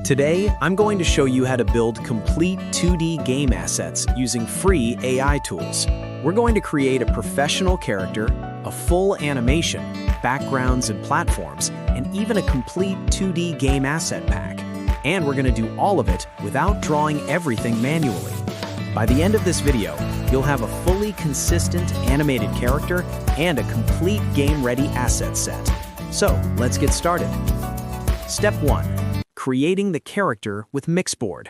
Today, I'm going to show you how to build complete 2D game assets using free AI tools. We're going to create a professional character, a full animation, backgrounds and platforms, and even a complete 2D game asset pack. And we're going to do all of it without drawing everything manually. By the end of this video, you'll have a fully consistent animated character and a complete game-ready asset set. So, let's get started. Step 1. Creating the character with Mixboard.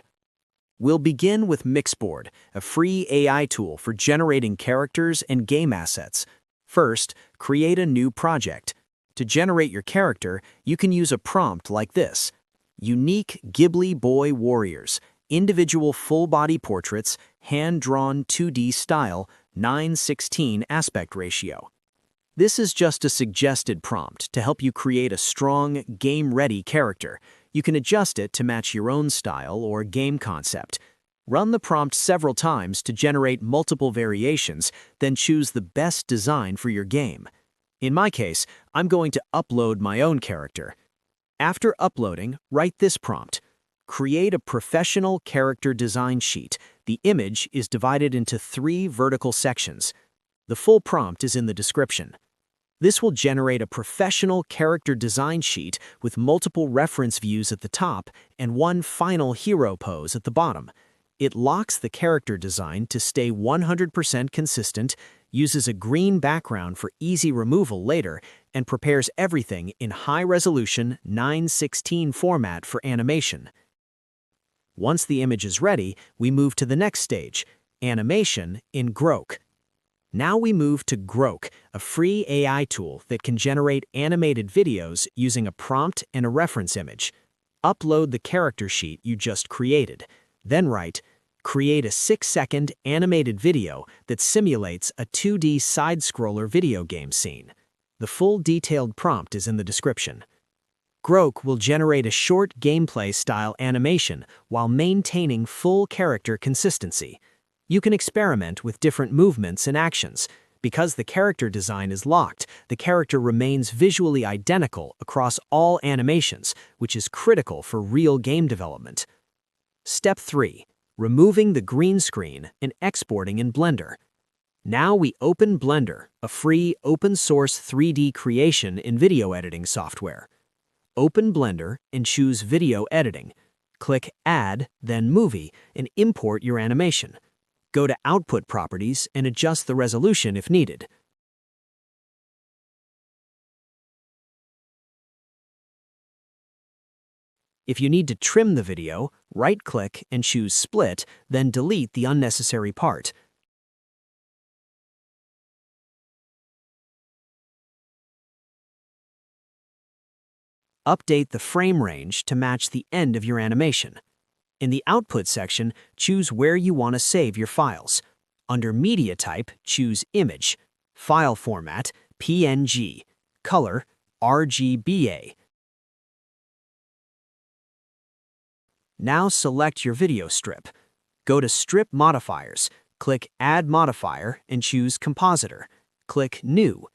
We'll begin with Mixboard, a free AI tool for generating characters and game assets. First, create a new project. To generate your character, you can use a prompt like this: Unique Ghibli Boy Warriors, individual full-body portraits, hand-drawn 2D style, 9:16 aspect ratio. This is just a suggested prompt to help you create a strong, game-ready character. You can adjust it to match your own style or game concept. Run the prompt several times to generate multiple variations, then choose the best design for your game. In my case, I'm going to upload my own character. After uploading, write this prompt: Create a professional character design sheet. The image is divided into 3 vertical sections. The full prompt is in the description. This will generate a professional character design sheet with multiple reference views at the top and one final hero pose at the bottom. It locks the character design to stay 100% consistent, uses a green background for easy removal later, and prepares everything in high-resolution 9:16 format for animation. Once the image is ready, we move to the next stage, animation in Grok. Now we move to Grok, a free AI tool that can generate animated videos using a prompt and a reference image. Upload the character sheet you just created. Then write, create a 6-second animated video that simulates a 2D side-scroller video game scene. The full detailed prompt is in the description. Grok will generate a short gameplay-style animation while maintaining full character consistency. You can experiment with different movements and actions. Because the character design is locked, the character remains visually identical across all animations, which is critical for real game development. Step 3. Removing the green screen and exporting in Blender. Now we open Blender, a free open-source 3D creation and video editing software. Open Blender and choose Video Editing. Click Add, then Movie, and import your animation. Go to Output Properties and adjust the resolution if needed. If you need to trim the video, right-click and choose Split, then delete the unnecessary part. Update the frame range to match the end of your animation. In the Output section, choose where you want to save your files. Under Media Type, choose Image, File Format, PNG, Color, RGBA. Now select your video strip. Go to Strip Modifiers, click Add Modifier, and choose Compositor. Click New.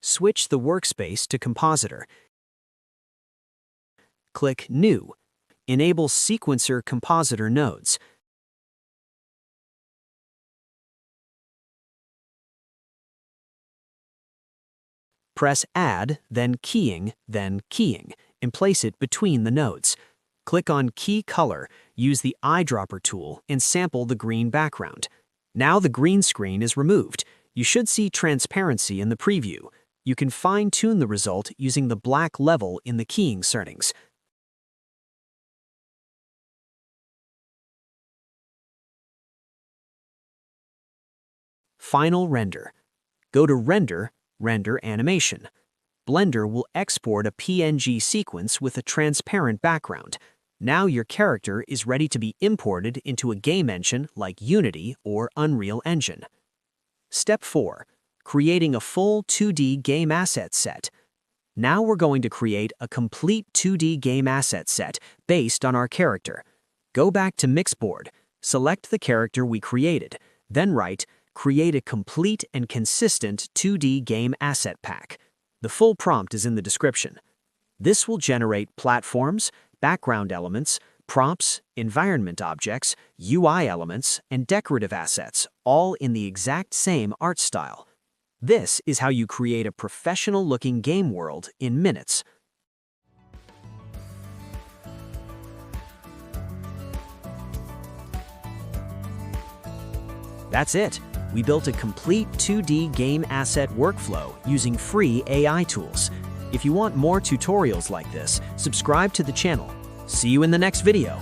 Switch the workspace to Compositor. Click New. Enable Sequencer Compositor nodes. Press Add, then Keying, and place it between the nodes. Click on Key Color, use the eyedropper tool, and sample the green background. Now the green screen is removed. You should see transparency in the preview. You can fine-tune the result using the black level in the keying settings. Final Render. Go to Render, Render Animation. Blender will export a PNG sequence with a transparent background. Now your character is ready to be imported into a game engine like Unity or Unreal Engine. Step 4. Creating a full 2D game asset set. Now we're going to create a complete 2D game asset set based on our character. Go back to Mixboard, select the character we created, then write, create a complete and consistent 2D game asset pack. The full prompt is in the description. This will generate platforms, background elements, props, environment objects, UI elements, and decorative assets, all in the exact same art style. This is how you create a professional-looking game world in minutes. That's it. We built a complete 2D game asset workflow using free AI tools. If you want more tutorials like this, subscribe to the channel. See you in the next video.